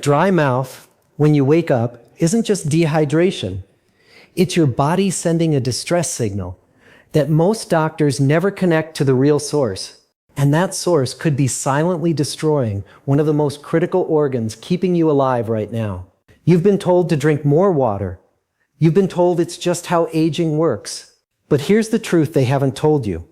Dry mouth, when you wake up, isn't just dehydration. It's your body sending a distress signal that most doctors never connect to the real source. And that source could be silently destroying one of the most critical organs keeping you alive right now. You've been told to drink more water. You've been told it's just how aging works. But here's the truth they haven't told you.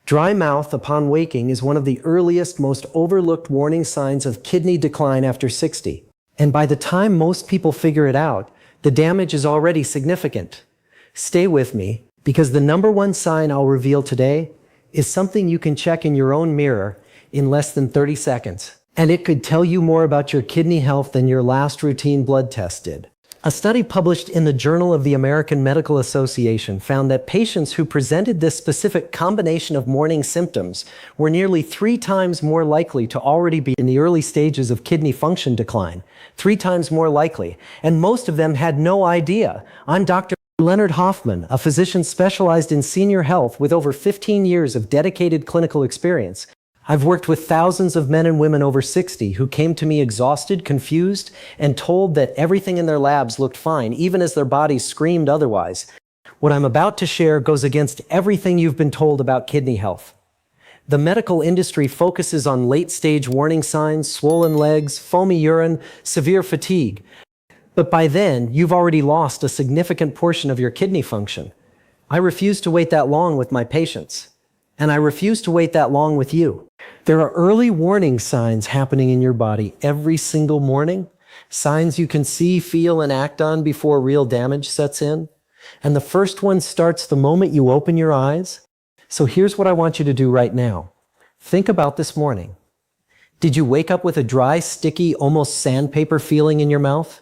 Dry mouth upon waking is one of the earliest, most overlooked warning signs of kidney decline after 60. And by the time most people figure it out, the damage is already significant. Stay with me, because the number one sign I'll reveal today is something you can check in your own mirror in less than 30 seconds. And it could tell you more about your kidney health than your last routine blood test did. A study published in the Journal of the American Medical Association found that patients who presented this specific combination of morning symptoms were nearly 3 times more likely to already be in the early stages of kidney function decline. 3 times more likely. And most of them had no idea. I'm Dr. Leonard Hoffman, a physician specialized in senior health with over 15 years of dedicated clinical experience. I've worked with thousands of men and women over 60 who came to me exhausted, confused, and told that everything in their labs looked fine, even as their bodies screamed otherwise. What I'm about to share goes against everything you've been told about kidney health. The medical industry focuses on late-stage warning signs, swollen legs, foamy urine, severe fatigue. But by then, you've already lost a significant portion of your kidney function. I refuse to wait that long with my patients. And I refuse to wait that long with you. There are early warning signs happening in your body every single morning, signs you can see, feel, and act on before real damage sets in. And the first one starts the moment you open your eyes. So here's what I want you to do right now. Think about this morning. Did you wake up with a dry, sticky, almost sandpaper feeling in your mouth?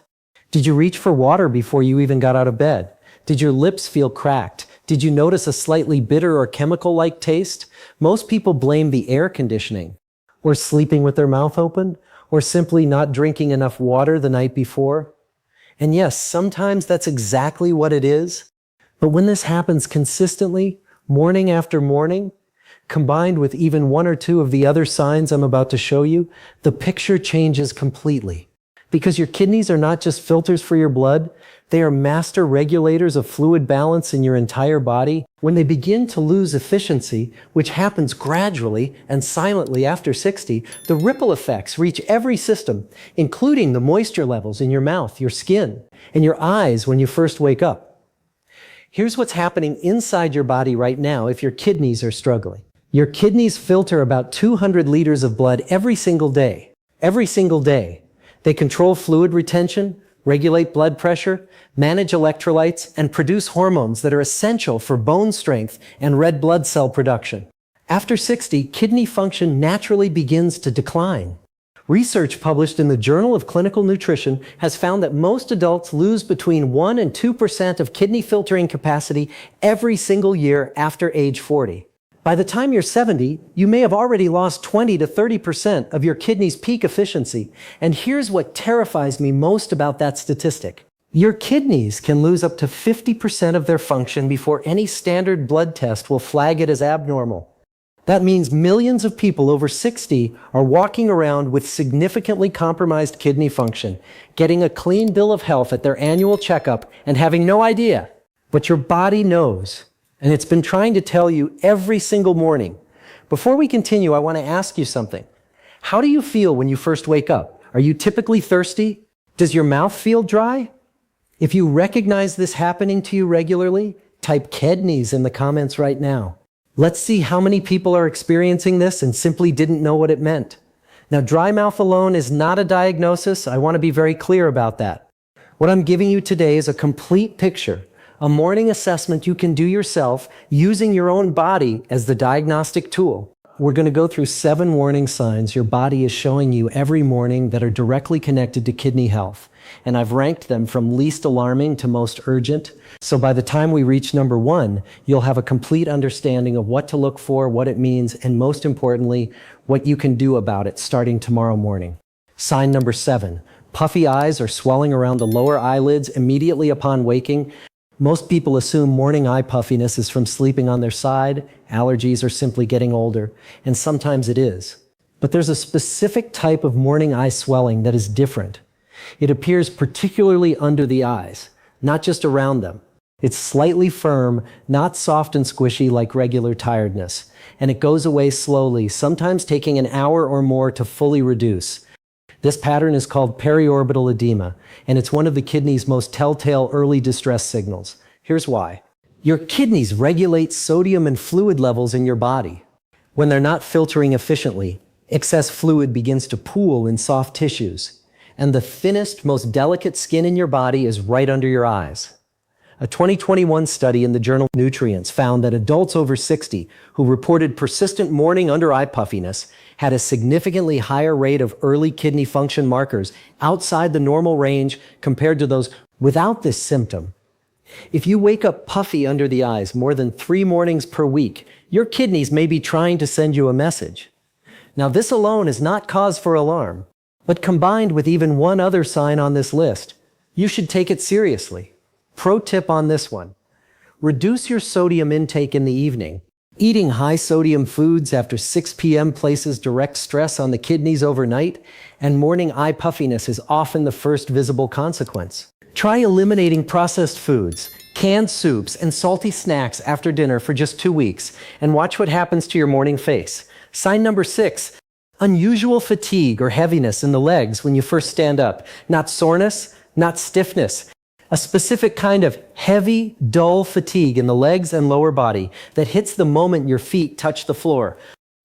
Did you reach for water before you even got out of bed? Did your lips feel cracked? Did you notice a slightly bitter or chemical-like taste? Most people blame the air conditioning, or sleeping with their mouth open, or simply not drinking enough water the night before. And yes, sometimes that's exactly what it is. But when this happens consistently, morning after morning, combined with even 1 or 2 of the other signs I'm about to show you, the picture changes completely. Because your kidneys are not just filters for your blood, they are master regulators of fluid balance in your entire body. When they begin to lose efficiency, which happens gradually and silently after 60, the ripple effects reach every system, including the moisture levels in your mouth, your skin, and your eyes when you first wake up. Here's what's happening inside your body right now if your kidneys are struggling. Your kidneys filter about 200 liters of blood every single day. Every single day. They control fluid retention, regulate blood pressure, manage electrolytes, and produce hormones that are essential for bone strength and red blood cell production. After 60, kidney function naturally begins to decline. Research published in the Journal of Clinical Nutrition has found that most adults lose between 1 and 2% of kidney filtering capacity every single year after age 40. By the time you're 70, you may have already lost 20 to 30% of your kidney's peak efficiency. And here's what terrifies me most about that statistic. Your kidneys can lose up to 50% of their function before any standard blood test will flag it as abnormal. That means millions of people over 60 are walking around with significantly compromised kidney function, getting a clean bill of health at their annual checkup and having no idea. But your body knows. And it's been trying to tell you every single morning. Before we continue, I want to ask you something. How do you feel when you first wake up? Are you typically thirsty? Does your mouth feel dry? If you recognize this happening to you regularly, type kidneys in the comments right now. Let's see how many people are experiencing this and simply didn't know what it meant. Now, dry mouth alone is not a diagnosis. I want to be very clear about that. What I'm giving you today is a complete picture. A morning assessment you can do yourself using your own body as the diagnostic tool. We're going to go through 7 warning signs your body is showing you every morning that are directly connected to kidney health. And I've ranked them from least alarming to most urgent. So by the time we reach number 1, you'll have a complete understanding of what to look for, what it means, and most importantly, what you can do about it starting tomorrow morning. Sign number 7, puffy eyes or swelling around the lower eyelids immediately upon waking. Most people assume morning eye puffiness is from sleeping on their side, allergies, or simply getting older, and sometimes it is. But there's a specific type of morning eye swelling that is different. It appears particularly under the eyes, not just around them. It's slightly firm, not soft and squishy like regular tiredness, and it goes away slowly, sometimes taking an hour or more to fully reduce. This pattern is called periorbital edema, and it's one of the kidney's most telltale early distress signals. Here's why. Your kidneys regulate sodium and fluid levels in your body. When they're not filtering efficiently, excess fluid begins to pool in soft tissues, and the thinnest, most delicate skin in your body is right under your eyes. A 2021 study in the journal Nutrients found that adults over 60 who reported persistent morning under-eye puffiness had a significantly higher rate of early kidney function markers outside the normal range compared to those without this symptom. If you wake up puffy under the eyes more than 3 mornings per week, your kidneys may be trying to send you a message. Now, this alone is not cause for alarm, but combined with even one other sign on this list, you should take it seriously. Pro tip on this one. Reduce your sodium intake in the evening. Eating high sodium foods after 6 p.m. places direct stress on the kidneys overnight, and morning eye puffiness is often the first visible consequence. Try eliminating processed foods, canned soups, and salty snacks after dinner for just 2 weeks, and watch what happens to your morning face. Sign number 6. Unusual fatigue or heaviness in the legs when you first stand up. Not soreness, not stiffness. A specific kind of heavy, dull fatigue in the legs and lower body that hits the moment your feet touch the floor.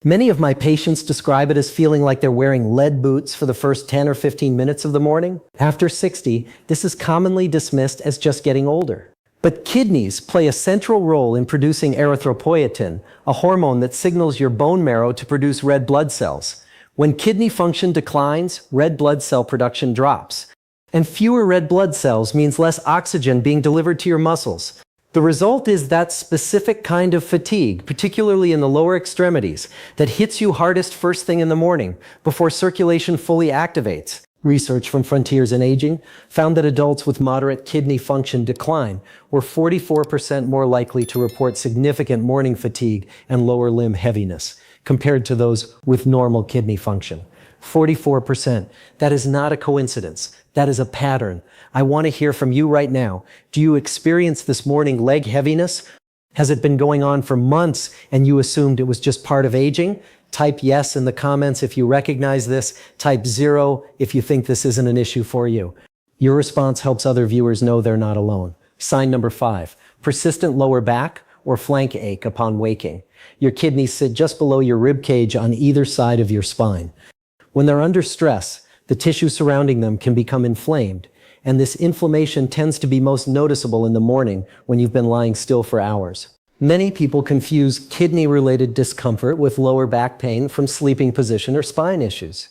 Many of my patients describe it as feeling like they're wearing lead boots for the first 10 or 15 minutes of the morning. After 60, this is commonly dismissed as just getting older. But kidneys play a central role in producing erythropoietin, a hormone that signals your bone marrow to produce red blood cells. When kidney function declines, red blood cell production drops. And fewer red blood cells means less oxygen being delivered to your muscles. The result is that specific kind of fatigue, particularly in the lower extremities, that hits you hardest first thing in the morning, before circulation fully activates. Research from Frontiers in Aging found that adults with moderate kidney function decline were 44% more likely to report significant morning fatigue and lower limb heaviness, compared to those with normal kidney function. 44%. That is not a coincidence. That is a pattern. I want to hear from you right now. Do you experience this morning leg heaviness? Has it been going on for months and you assumed it was just part of aging? Type yes in the comments if you recognize this. Type 0 if you think this isn't an issue for you. Your response helps other viewers know they're not alone. Sign number 5. Persistent lower back or flank ache upon waking. Your kidneys sit just below your rib cage on either side of your spine. When they're under stress, the tissue surrounding them can become inflamed, and this inflammation tends to be most noticeable in the morning when you've been lying still for hours. Many people confuse kidney-related discomfort with lower back pain from sleeping position or spine issues.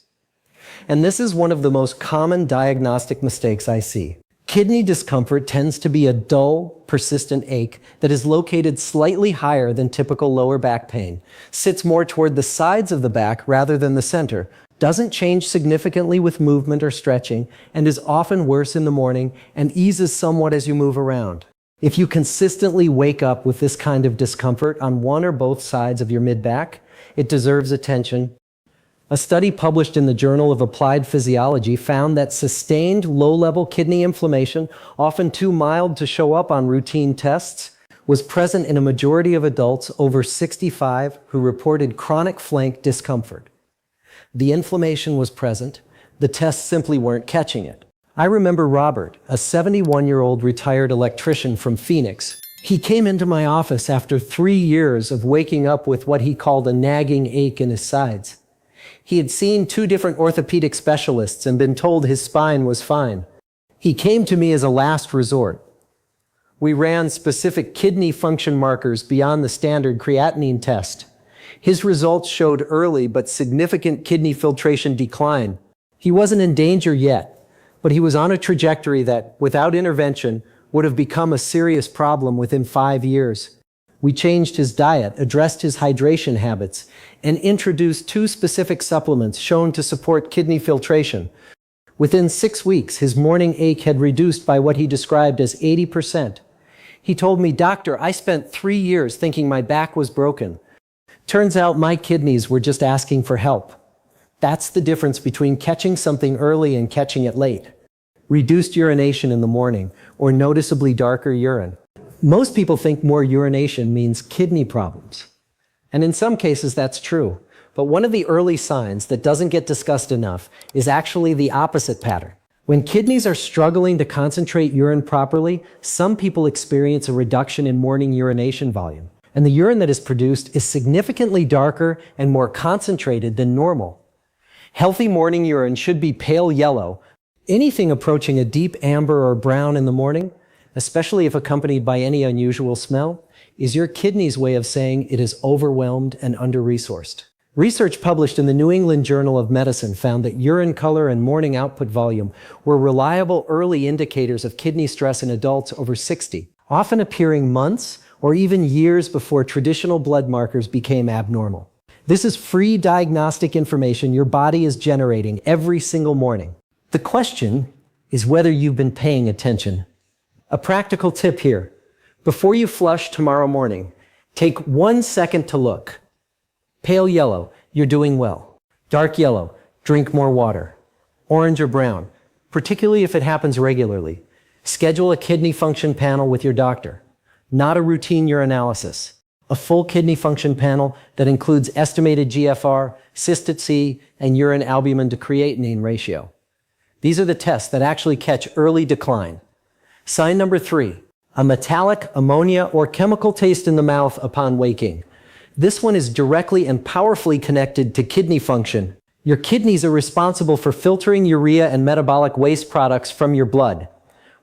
And this is one of the most common diagnostic mistakes I see. Kidney discomfort tends to be a dull, persistent ache that is located slightly higher than typical lower back pain, sits more toward the sides of the back rather than the center, doesn't change significantly with movement or stretching, and is often worse in the morning and eases somewhat as you move around. If you consistently wake up with this kind of discomfort on one or both sides of your mid-back, it deserves attention. A study published in the Journal of Applied Physiology found that sustained low-level kidney inflammation, often too mild to show up on routine tests, was present in a majority of adults over 65 who reported chronic flank discomfort. The inflammation was present, the tests simply weren't catching it. I remember Robert, a 71-year-old retired electrician from Phoenix. He came into my office after 3 years of waking up with what he called a nagging ache in his sides. He had seen 2 different orthopedic specialists and been told his spine was fine. He came to me as a last resort. We ran specific kidney function markers beyond the standard creatinine test. His results showed early but significant kidney filtration decline. He wasn't in danger yet, but he was on a trajectory that, without intervention, would have become a serious problem within 5 years. We changed his diet, addressed his hydration habits, and introduced 2 specific supplements shown to support kidney filtration. Within 6 weeks, his morning ache had reduced by what he described as 80%. He told me, "Doctor, I spent 3 years thinking my back was broken. Turns out my kidneys were just asking for help." That's the difference between catching something early and catching it late. reduced urination in the morning, or noticeably darker urine. Most people think more urination means kidney problems. And in some cases, that's true. But one of the early signs that doesn't get discussed enough is actually the opposite pattern. When kidneys are struggling to concentrate urine properly, some people experience a reduction in morning urination volume. And the urine that is produced is significantly darker and more concentrated than normal. Healthy morning urine should be pale yellow. Anything approaching a deep amber or brown in the morning, especially if accompanied by any unusual smell, is your kidney's way of saying it is overwhelmed and under-resourced. Research published in the New England Journal of Medicine found that urine color and morning output volume were reliable early indicators of kidney stress in adults over 60, often appearing months or even years before traditional blood markers became abnormal. This is free diagnostic information your body is generating every single morning. The question is whether you've been paying attention. A practical tip here. Before you flush tomorrow morning, take 1 second to look. Pale yellow, you're doing well. Dark yellow, drink more water. Orange or brown, particularly if it happens regularly. Schedule a kidney function panel with your doctor. Not a routine urinalysis. A full kidney function panel that includes estimated GFR, cystatin C, and urine albumin to creatinine ratio. These are the tests that actually catch early decline. Sign number 3, a metallic, ammonia, or chemical taste in the mouth upon waking. This one is directly and powerfully connected to kidney function. Your kidneys are responsible for filtering urea and metabolic waste products from your blood.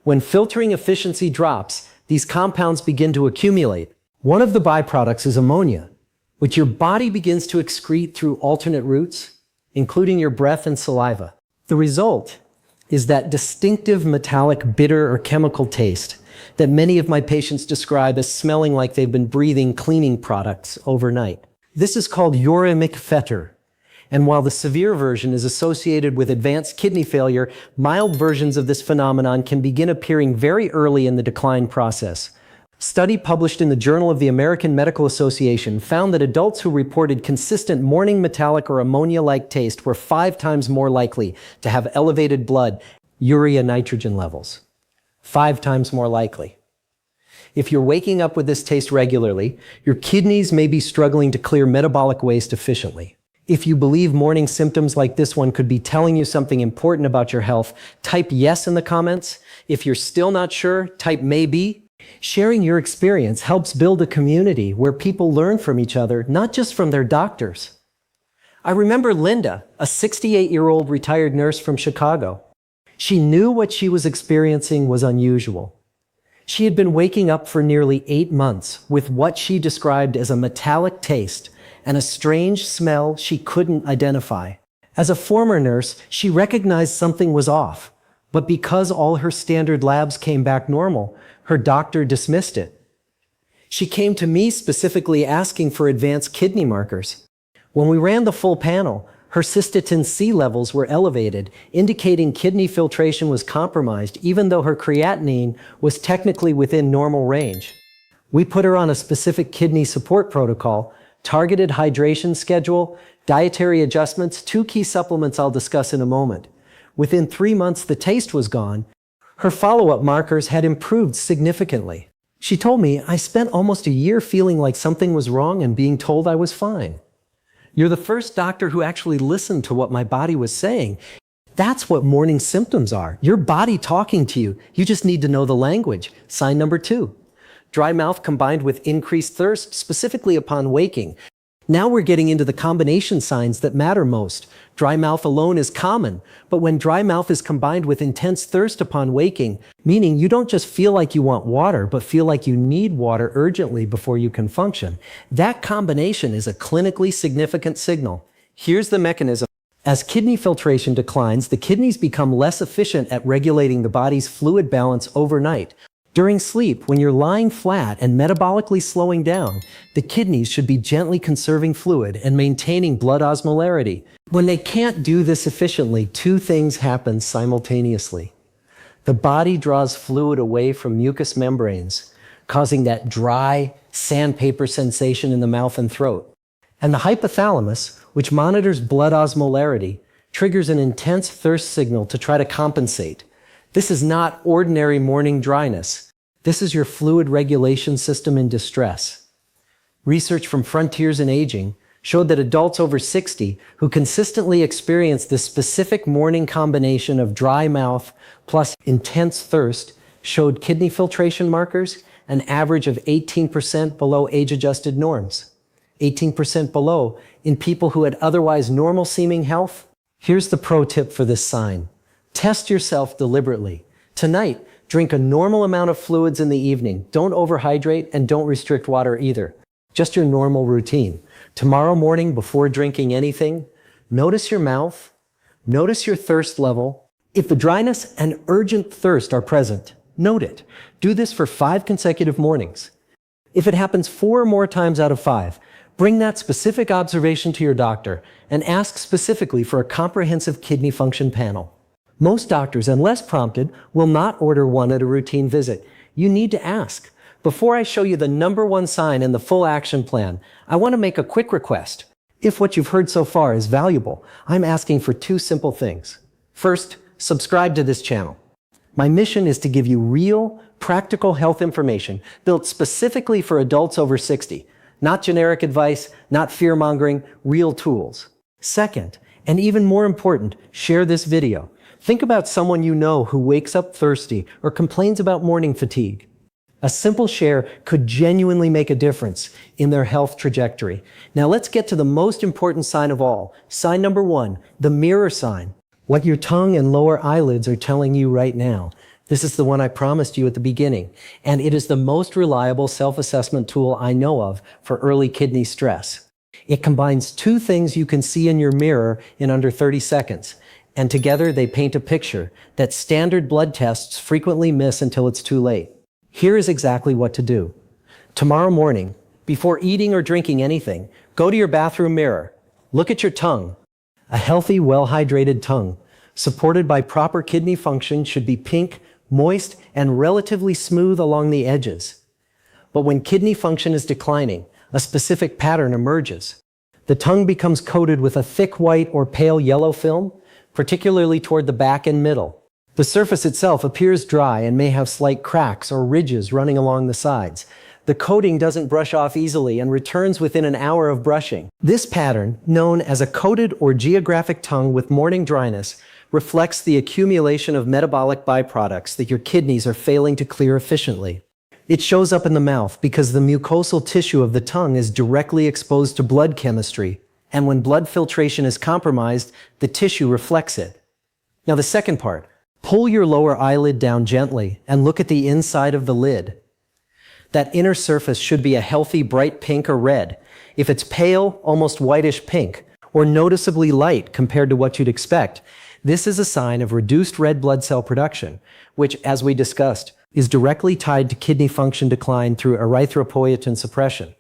When filtering efficiency drops, these compounds begin to accumulate. One of the byproducts is ammonia, which your body begins to excrete through alternate routes, including your breath and saliva. The result is that distinctive metallic, bitter, or chemical taste that many of my patients describe as smelling like they've been breathing cleaning products overnight. This is called uremic fetor. And while the severe version is associated with advanced kidney failure, mild versions of this phenomenon can begin appearing very early in the decline process. A study published in the Journal of the American Medical Association found that adults who reported consistent morning metallic or ammonia-like taste were 5 times more likely to have elevated blood urea nitrogen levels. 5 times more likely. If you're waking up with this taste regularly, your kidneys may be struggling to clear metabolic waste efficiently. If you believe morning symptoms like this one could be telling you something important about your health, type yes in the comments. If you're still not sure, type maybe. Sharing your experience helps build a community where people learn from each other, not just from their doctors. I remember Linda, a 68-year-old retired nurse from Chicago. She knew what she was experiencing was unusual. She had been waking up for nearly 8 months with what she described as a metallic taste and a strange smell she couldn't identify. As a former nurse, she recognized something was off, but because all her standard labs came back normal, her doctor dismissed it. She came to me specifically asking for advanced kidney markers. When we ran the full panel, her cystatin C levels were elevated, indicating kidney filtration was compromised even though her creatinine was technically within normal range. We put her on a specific kidney support protocol, targeted hydration schedule, dietary adjustments, 2 key supplements I'll discuss in a moment. Within 3 months, the taste was gone. Her follow-up markers had improved significantly. She told me, "I spent almost a year feeling like something was wrong and being told I was fine. You're the first doctor who actually listened to what my body was saying." That's what morning symptoms are. Your body talking to you. You just need to know the language. Sign number 2. Dry mouth combined with increased thirst, specifically upon waking. Now we're getting into the combination signs that matter most. Dry mouth alone is common, but when dry mouth is combined with intense thirst upon waking, meaning you don't just feel like you want water, but feel like you need water urgently before you can function, that combination is a clinically significant signal. Here's the mechanism. As kidney filtration declines, the kidneys become less efficient at regulating the body's fluid balance overnight. During sleep, when you're lying flat and metabolically slowing down, the kidneys should be gently conserving fluid and maintaining blood osmolarity. When they can't do this efficiently, 2 things happen simultaneously. The body draws fluid away from mucous membranes, causing that dry, sandpaper sensation in the mouth and throat. And the hypothalamus, which monitors blood osmolarity, triggers an intense thirst signal to try to compensate. This is not ordinary morning dryness. This is your fluid regulation system in distress. Research from Frontiers in Aging showed that adults over 60 who consistently experience this specific morning combination of dry mouth plus intense thirst showed kidney filtration markers an average of 18% below age-adjusted norms. 18% below in people who had otherwise normal-seeming health. Here's the pro tip for this sign. Test yourself deliberately. Tonight, drink a normal amount of fluids in the evening. Don't overhydrate and don't restrict water either. Just your normal routine. Tomorrow morning, before drinking anything, notice your mouth, notice your thirst level. If the dryness and urgent thirst are present, note it. Do this for 5 consecutive mornings. If it happens 4 or more times out of 5, bring that specific observation to your doctor and ask specifically for a comprehensive kidney function panel. Most doctors, unless prompted, will not order one at a routine visit. You need to ask. Before I show you the #1 sign in the full action plan, I want to make a quick request. If what you've heard so far is valuable, I'm asking for 2 simple things. First, subscribe to this channel. My mission is to give you real, practical health information built specifically for adults over 60. Not generic advice, not fear-mongering, real tools. Second, and even more important, share this video. Think about someone you know who wakes up thirsty or complains about morning fatigue. A simple share could genuinely make a difference in their health trajectory. Now let's get to the most important sign of all. Sign #1, the mirror sign. What your tongue and lower eyelids are telling you right now. This is the one I promised you at the beginning, and it is the most reliable self-assessment tool I know of for early kidney stress. It combines 2 things you can see in your mirror in under 30 seconds, and together they paint a picture that standard blood tests frequently miss until it's too late. Here is exactly what to do. Tomorrow morning, before eating or drinking anything, go to your bathroom mirror. Look at your tongue. A healthy, well-hydrated tongue, supported by proper kidney function, should be pink, moist, and relatively smooth along the edges. But when kidney function is declining, a specific pattern emerges. The tongue becomes coated with a thick white or pale yellow film, particularly toward the back and middle. The surface itself appears dry and may have slight cracks or ridges running along the sides. The coating doesn't brush off easily and returns within an hour of brushing. This pattern, known as a coated or geographic tongue with morning dryness, reflects the accumulation of metabolic byproducts that your kidneys are failing to clear efficiently. It shows up in the mouth because the mucosal tissue of the tongue is directly exposed to blood chemistry, and when blood filtration is compromised, the tissue reflects it. Now the second part. Pull your lower eyelid down gently and look at the inside of the lid. That inner surface should be a healthy bright pink or red. If it's pale, almost whitish pink, or noticeably light compared to what you'd expect, this is a sign of reduced red blood cell production, which, as we discussed, is directly tied to kidney function decline through erythropoietin suppression.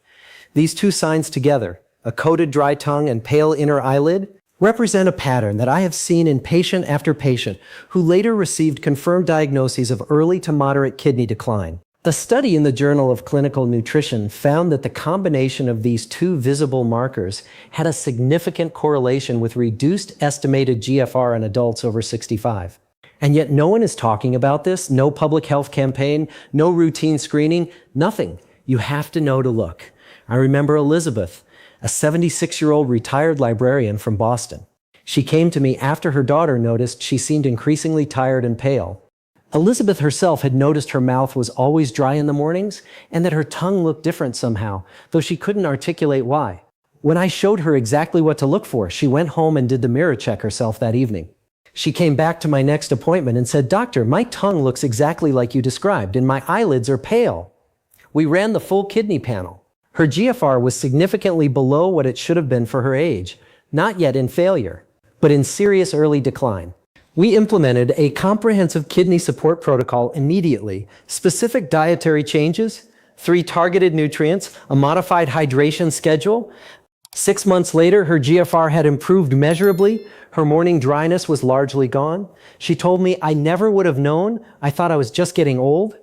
These 2 signs together, a coated dry tongue and pale inner eyelid, represent a pattern that I have seen in patient after patient who later received confirmed diagnoses of early to moderate kidney decline. The study in the Journal of Clinical Nutrition found that the combination of these 2 visible markers had a significant correlation with reduced estimated GFR in adults over 65. And yet no one is talking about this, no public health campaign, no routine screening, nothing. You have to know to look. I remember Elizabeth, a 76-year-old retired librarian from Boston. She came to me after her daughter noticed she seemed increasingly tired and pale. Elizabeth herself had noticed her mouth was always dry in the mornings and that her tongue looked different somehow, though she couldn't articulate why. When I showed her exactly what to look for, she went home and did the mirror check herself that evening. She came back to my next appointment and said, "Doctor, my tongue looks exactly like you described and my eyelids are pale." We ran the full kidney panel. Her GFR was significantly below what it should have been for her age, not yet in failure, but in serious early decline. We implemented a comprehensive kidney support protocol immediately, specific dietary changes, 3 targeted nutrients, a modified hydration schedule. 6 months later, her GFR had improved measurably. Her morning dryness was largely gone. She told me, "I never would have known. I thought I was just getting old.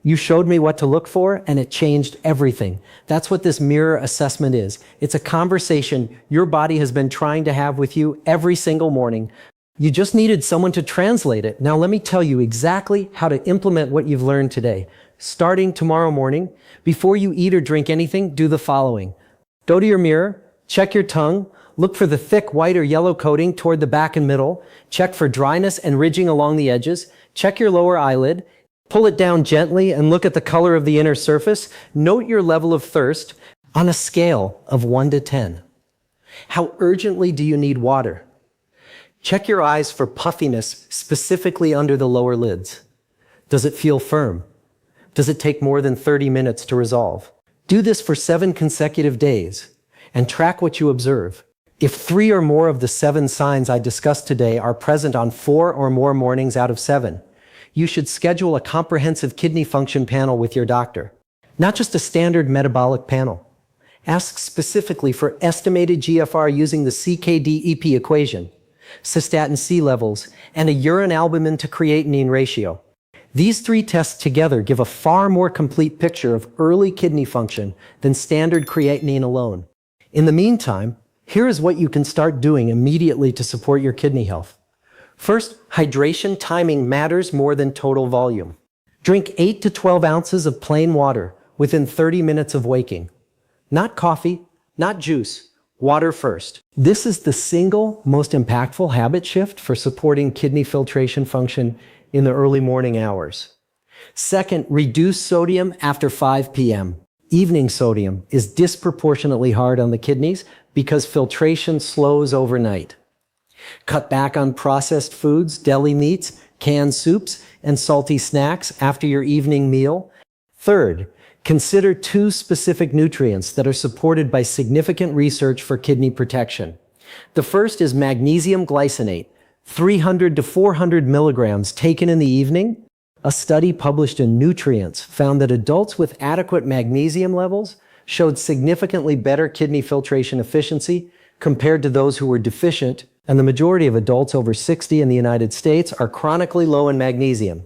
You showed me what to look for, and it changed everything." That's what this mirror assessment is. It's a conversation your body has been trying to have with you every single morning You just needed someone to translate it. Now let me tell you exactly how to implement what you've learned today. Starting tomorrow morning, before you eat or drink anything, do the following. Go to your mirror, check your tongue, look for the thick white or yellow coating toward the back and middle, check for dryness and ridging along the edges, check your lower eyelid, pull it down gently and look at the color of the inner surface. Note your level of thirst on a scale of 1 to 10. How urgently do you need water? Check your eyes for puffiness, specifically under the lower lids. Does it feel firm? Does it take more than 30 minutes to resolve? Do this for 7 consecutive days and track what you observe. If 3 or more of the 7 signs I discussed today are present on 4 or more mornings out of 7, you should schedule a comprehensive kidney function panel with your doctor. Not just a standard metabolic panel. Ask specifically for estimated GFR using the CKD-EP equation, cystatin C levels, and a urine albumin to creatinine ratio. These 3 tests together give a far more complete picture of early kidney function than standard creatinine alone. In the meantime, here is what you can start doing immediately to support your kidney health. First, hydration timing matters more than total volume. Drink 8 to 12 ounces of plain water within 30 minutes of waking. Not coffee, not juice, water first. This is the single most impactful habit shift for supporting kidney filtration function in the early morning hours. Second, reduce sodium after 5 p.m. Evening sodium is disproportionately hard on the kidneys because filtration slows overnight. Cut back on processed foods, deli meats, canned soups, and salty snacks after your evening meal. Third, consider 2 specific nutrients that are supported by significant research for kidney protection. The first is magnesium glycinate, 300 to 400 milligrams taken in the evening. A study published in Nutrients found that adults with adequate magnesium levels showed significantly better kidney filtration efficiency compared to those who were deficient, and the majority of adults over 60 in the United States are chronically low in magnesium.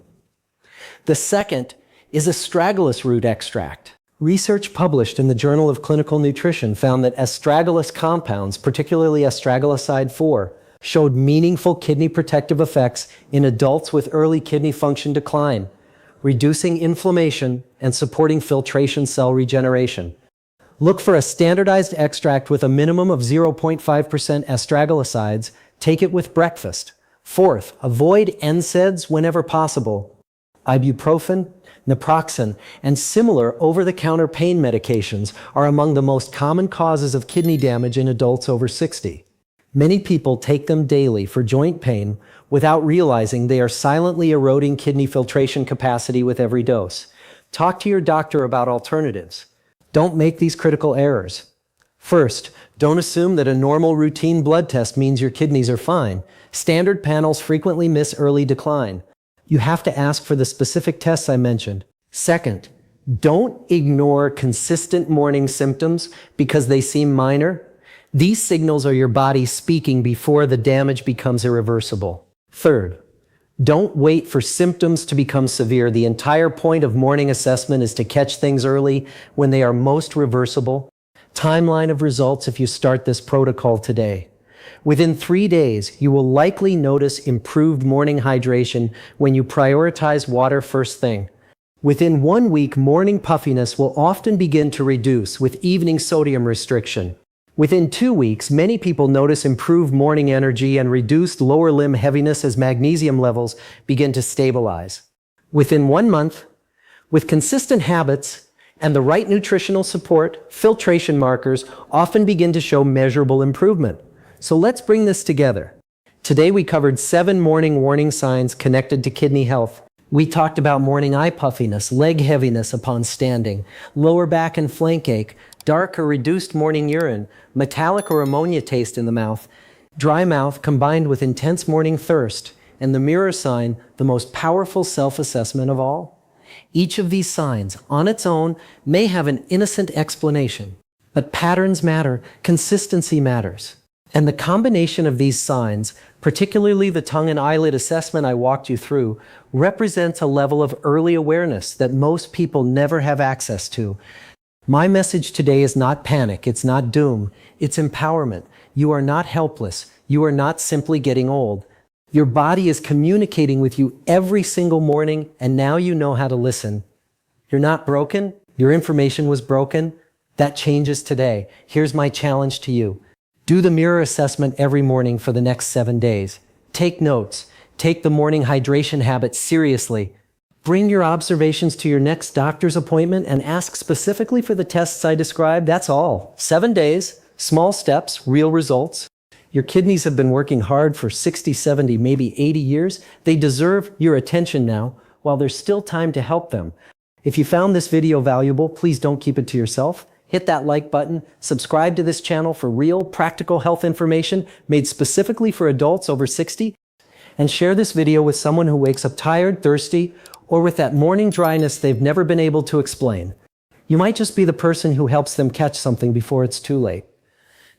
The second is astragalus root extract. Research published in the Journal of Clinical Nutrition found that astragalus compounds, particularly astragaloside 4, showed meaningful kidney protective effects in adults with early kidney function decline, reducing inflammation and supporting filtration cell regeneration. Look for a standardized extract with a minimum of 0.5% astragalosides. Take it with breakfast. Fourth, avoid NSAIDs whenever possible. Ibuprofen, naproxen, and similar over-the-counter pain medications are among the most common causes of kidney damage in adults over 60. Many people take them daily for joint pain without realizing they are silently eroding kidney filtration capacity with every dose. Talk to your doctor about alternatives. Don't make these critical errors. First, don't assume that a normal routine blood test means your kidneys are fine. Standard panels frequently miss early decline. You have to ask for the specific tests I mentioned. Second, don't ignore consistent morning symptoms because they seem minor. These signals are your body speaking before the damage becomes irreversible. Third, don't wait for symptoms to become severe. The entire point of morning assessment is to catch things early when they are most reversible. Timeline of results if you start this protocol today. Within 3 days, you will likely notice improved morning hydration when you prioritize water first thing. Within 1 week, morning puffiness will often begin to reduce with evening sodium restriction. Within 2 weeks, many people notice improved morning energy and reduced lower limb heaviness as magnesium levels begin to stabilize. Within 1 month, with consistent habits and the right nutritional support, filtration markers often begin to show measurable improvement. So let's bring this together. Today we covered 7 morning warning signs connected to kidney health. We talked about morning eye puffiness, leg heaviness upon standing, lower back and flank ache, dark or reduced morning urine, metallic or ammonia taste in the mouth, dry mouth combined with intense morning thirst, and the mirror sign, the most powerful self-assessment of all. Each of these signs, on its own, may have an innocent explanation, but patterns matter, consistency matters. And the combination of these signs, particularly the tongue and eyelid assessment I walked you through, represents a level of early awareness that most people never have access to. My message today is not panic, it's not doom, it's empowerment. You are not helpless, you are not simply getting old. Your body is communicating with you every single morning, and now you know how to listen. You're not broken. Your information was broken. That changes today. Here's my challenge to you. Do the mirror assessment every morning for the next 7 days. Take notes. Take the morning hydration habit seriously. Bring your observations to your next doctor's appointment and ask specifically for the tests I described. That's all. 7 days, small steps, real results. Your kidneys have been working hard for 60, 70, maybe 80 years. They deserve your attention now while there's still time to help them. If you found this video valuable, please don't keep it to yourself. Hit that like button, subscribe to this channel for real, practical health information made specifically for adults over 60, and share this video with someone who wakes up tired, thirsty, or with that morning dryness they've never been able to explain. You might just be the person who helps them catch something before it's too late.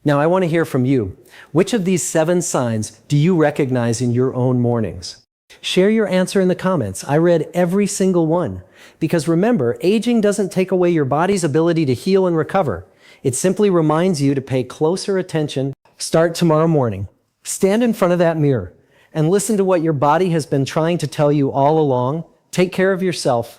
Now, I want to hear from you. Which of these 7 signs do you recognize in your own mornings? Share your answer in the comments. I read every single one. Because remember, aging doesn't take away your body's ability to heal and recover. It simply reminds you to pay closer attention. Start tomorrow morning. Stand in front of that mirror and listen to what your body has been trying to tell you all along. Take care of yourself.